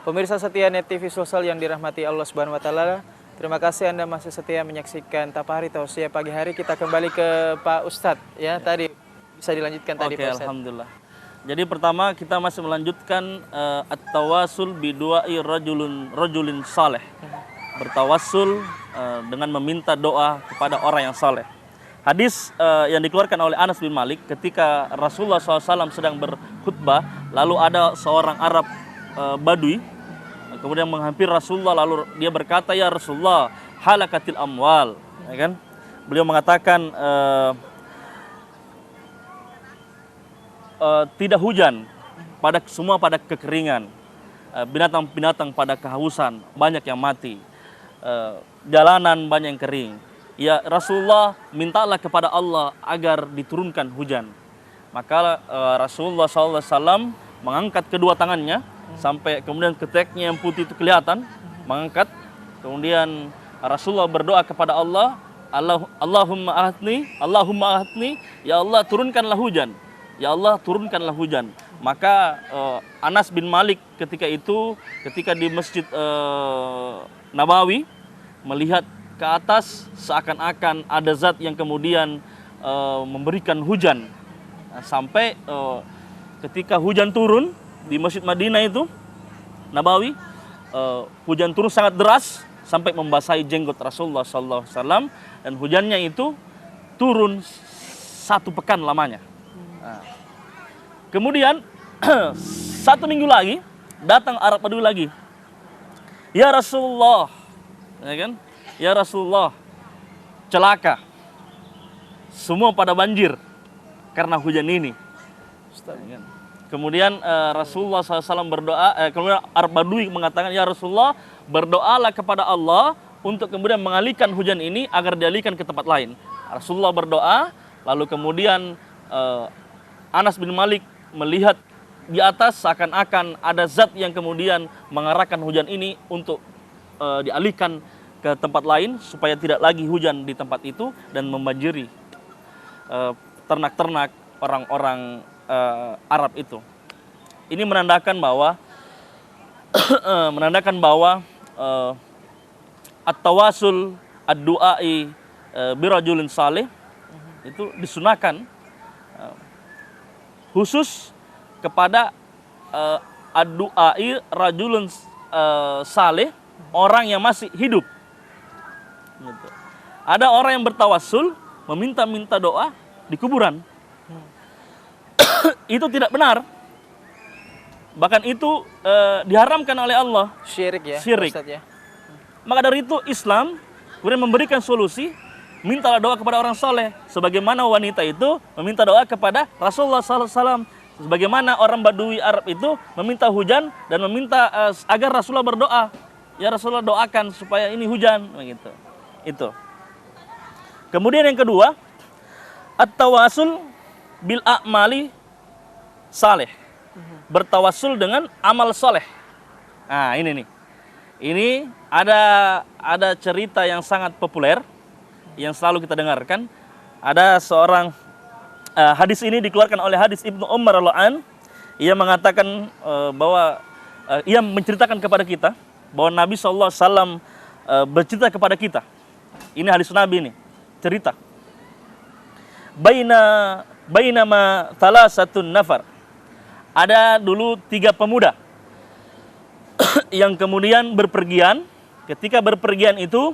Pemirsa setia Net TV Sosial yang dirahmati Allah Subhanahu wa taala, terima kasih Anda masih setia menyaksikan Tapahari Tausiah pagi hari. Kita kembali ke Pak Ustadz ya. Tadi bisa dilanjutkan tadi Pak Ustadz. Alhamdulillah. Jadi pertama kita masih melanjutkan at-tawassul biduai rajulin saleh. Bertawassul dengan meminta doa kepada orang yang saleh. Hadis yang dikeluarkan oleh Anas bin Malik ketika Rasulullah SAW sedang berkhutbah, lalu ada seorang Arab Badui kemudian menghampiri Rasulullah, lalu dia berkata, "Ya Rasulullah, halakatil amwal." Ya kan? Beliau mengatakan tidak hujan, pada kekeringan, binatang-binatang pada kehausan, banyak yang mati, jalanan banyak yang kering. Ya Rasulullah, mintalah kepada Allah agar diturunkan hujan. Maka Rasulullah SAW mengangkat kedua tangannya sampai kemudian keteknya yang putih itu kelihatan, mengangkat. Kemudian Rasulullah berdoa kepada Allah, Allahumma ahatni, ya Allah turunkanlah hujan. Ya Allah turunkanlah hujan. Maka Anas bin Malik ketika di Masjid Nabawi melihat ke atas seakan-akan ada zat yang kemudian memberikan hujan. Sampai ketika hujan turun di Masjid Madinah itu Nabawi, hujan turun sangat deras sampai membasahi jenggot Rasulullah SAW, dan hujannya itu turun 1 pekan lamanya. Nah, kemudian 1 minggu lagi datang Arab Badui lagi. Ya Rasulullah, ya kan? Ya Rasulullah, celaka, semua pada banjir karena hujan ini. Kemudian Rasulullah SAW berdoa, kemudian Arab Badui mengatakan, "Ya Rasulullah, berdoalah kepada Allah untuk kemudian mengalihkan hujan ini agar dialihkan ke tempat lain." Rasulullah berdoa, lalu kemudian Anas bin Malik melihat di atas seakan-akan ada zat yang kemudian mengarahkan hujan ini untuk dialihkan ke tempat lain supaya tidak lagi hujan di tempat itu dan membanjiri ternak-ternak orang-orang Arab itu. Ini menandakan bahwa at-tawasul ad-du'ai birajulin saleh itu disunahkan khusus kepada ad-du'ai rajulun saleh, orang yang masih hidup. Gitu. Ada orang yang bertawassul meminta-minta doa di kuburan. Itu tidak benar. Bahkan itu diharamkan oleh Allah. Syirik ya. Syirik. Ustadz, ya. Maka dari itu Islam kemudian memberikan solusi, mintalah doa kepada orang soleh. Sebagaimana wanita itu meminta doa kepada Rasulullah SAW. Sebagaimana orang Badui Arab itu meminta hujan dan meminta agar Rasulullah berdoa. Ya Rasulullah doakan supaya ini hujan. Begitu. Itu. Kemudian yang kedua, at-tawassul bil a'mali saleh. Bertawassul dengan amal soleh. Nah ini nih. Ini ada cerita yang sangat populer yang selalu kita dengarkan. Ada seorang hadis ini dikeluarkan oleh hadis Ibnu Umar radhiyallahu an. Ia mengatakan bahwa ia menceritakan kepada kita bahwa Nabi SAW bercerita kepada kita. Ini hadis Nabi ini, cerita. Bainama thalathatun nafar. Ada dulu 3 pemuda yang kemudian berpergian. Ketika berpergian itu,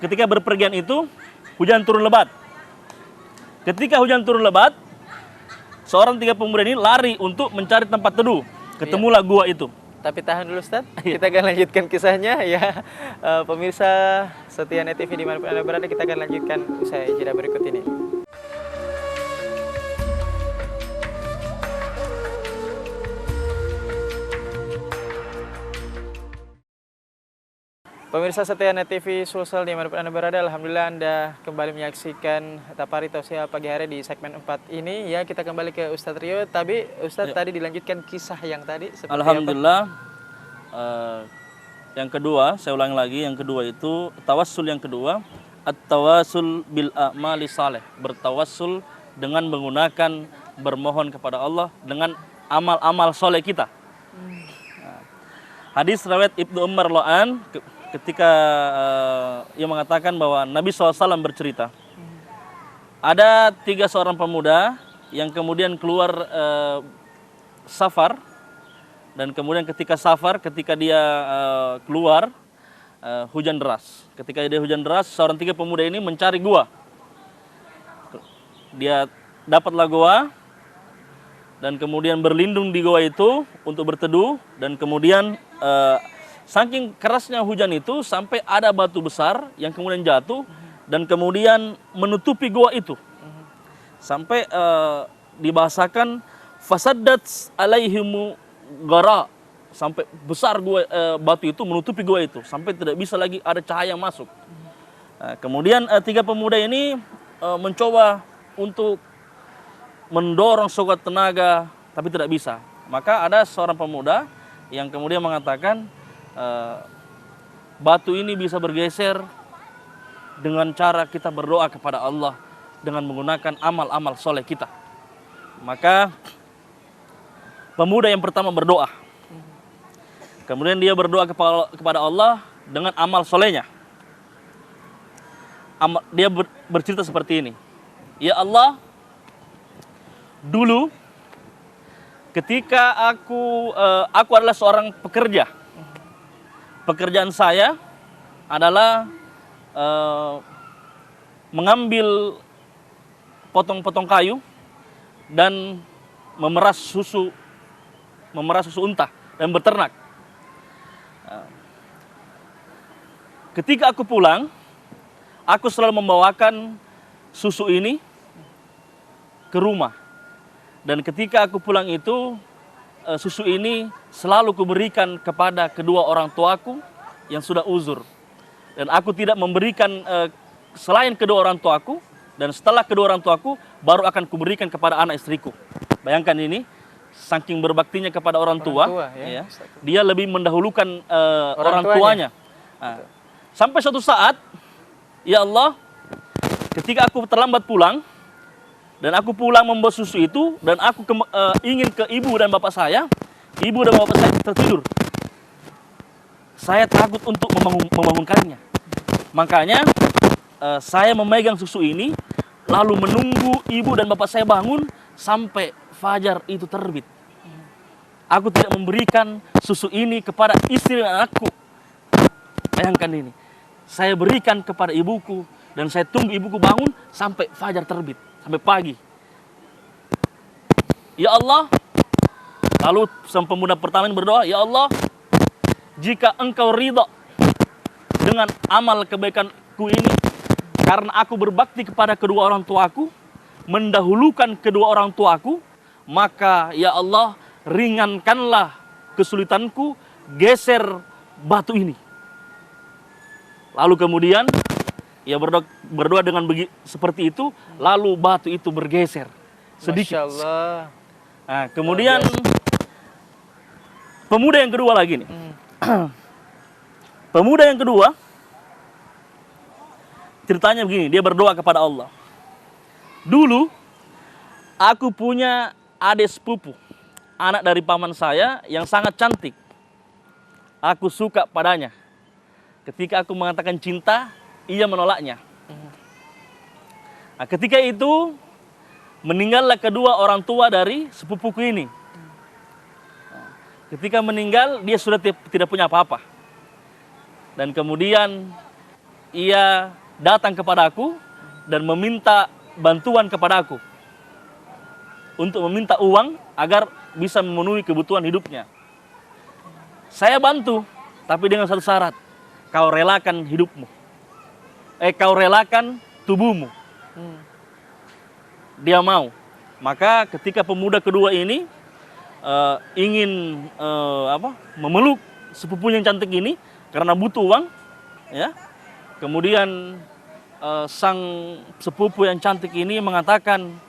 ketika berpergian itu hujan turun lebat. Ketika hujan turun lebat, seorang 3 pemuda ini lari untuk mencari tempat teduh. Ketemulah gua itu. Tapi tahan dulu Ustadz, kita akan lanjutkan kisahnya ya. Pemirsa setia Net TV dimanapun Anda berada, kita akan lanjutkan usai jeda berikut ini. Pemirsa setia Net TV Sosial dimanapun Anda berada, alhamdulillah Anda kembali menyaksikan Tapahari Tausiah pagi hari di segmen 4 ini. Ya, kita kembali ke Ustadz Rio. Tapi Ustadz tadi dilanjutkan kisah yang tadi seperti alhamdulillah, yang kedua, saya ulangi lagi, yang kedua itu tawassul yang kedua, at-tawassul bil a'mali saleh, bertawassul dengan menggunakan bermohon kepada Allah dengan amal-amal soleh kita. Nah, hadis riwayat Ibnu Umar Lo'an ketika ia mengatakan bahwa Nabi SAW bercerita, ada 3 seorang pemuda yang kemudian keluar safar, dan kemudian ketika dia keluar hujan deras. Ketika dia hujan deras, seorang 3 pemuda ini mencari gua. Dia dapatlah gua dan kemudian berlindung di gua itu untuk berteduh, dan kemudian saking kerasnya hujan itu sampai ada batu besar yang kemudian jatuh dan kemudian menutupi gua itu. Sampai dibahasakan fasaddat alaihimu gara, sampai besar gua batu itu menutupi gua itu sampai tidak bisa lagi ada cahaya masuk. Nah, kemudian 3 pemuda ini mencoba untuk mendorong sekuat tenaga tapi tidak bisa. Maka ada seorang pemuda yang kemudian mengatakan batu ini bisa bergeser dengan cara kita berdoa kepada Allah dengan menggunakan amal-amal soleh kita. Maka pemuda yang pertama berdoa. Kemudian dia berdoa kepada Allah dengan amal solehnya. Dia bercerita seperti ini. Ya Allah, dulu ketika aku adalah seorang pekerja. Pekerjaan saya adalah mengambil potong-potong kayu dan memeras susu unta dan beternak. Ketika aku pulang, aku selalu membawakan susu ini ke rumah. Dan ketika aku pulang itu, susu ini selalu kuberikan kepada kedua orang tuaku yang sudah uzur. Dan aku tidak memberikan selain kedua orang tuaku, dan setelah kedua orang tuaku baru akan kuberikan kepada anak istriku. Bayangkan ini, saking berbaktinya kepada orang tua, ya, dia lebih mendahulukan orang tuanya. Nah, sampai suatu saat, ya Allah, ketika aku terlambat pulang, dan aku pulang membawa susu itu, dan aku ingin ke ibu dan bapak saya tertidur. Saya takut untuk membangunkannya. Makanya saya memegang susu ini, lalu menunggu ibu dan bapak saya bangun sampai fajar itu terbit. Aku tidak memberikan susu ini kepada istri dan anakku. Bayangkan ini, saya berikan kepada ibuku, dan saya tunggu ibuku bangun sampai fajar terbit, sampai pagi. Ya Allah, lalu sang pemuda pertama ini berdoa, ya Allah, jika engkau ridha dengan amal kebaikanku ini, karena aku berbakti kepada kedua orang tuaku, mendahulukan kedua orang tuaku, maka ya Allah, ringankanlah kesulitanku, geser batu ini. Lalu kemudian ia berdoa dengan seperti itu, lalu batu itu bergeser sedikit. Masya Allah. Nah, kemudian pemuda yang kedua lagi nih. Pemuda yang kedua ceritanya begini, dia berdoa kepada Allah. Dulu aku punya adik sepupu, anak dari paman saya yang sangat cantik. Aku suka padanya. Ketika aku mengatakan cinta, ia menolaknya. Nah, ketika itu meninggallah kedua orang tua dari sepupuku ini. Nah, ketika meninggal, dia sudah tidak punya apa-apa. Dan kemudian ia datang kepada aku dan meminta bantuan kepada aku untuk meminta uang agar bisa memenuhi kebutuhan hidupnya. Saya bantu, tapi dengan satu syarat. Kau relakan hidupmu. Kau relakan tubuhmu. Dia mau. Maka ketika pemuda kedua ini ingin memeluk sepupu yang cantik ini karena butuh uang, ya. Kemudian sang sepupu yang cantik ini mengatakan,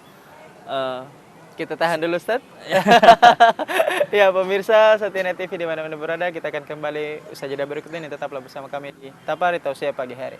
kita tahan dulu, Ustaz. Ya, pemirsa Satyana TV di mana-mana berada, kita akan kembali usai jeda berikut ini. Tetaplah bersama kami di Tapari Tausiah Pagi Hari.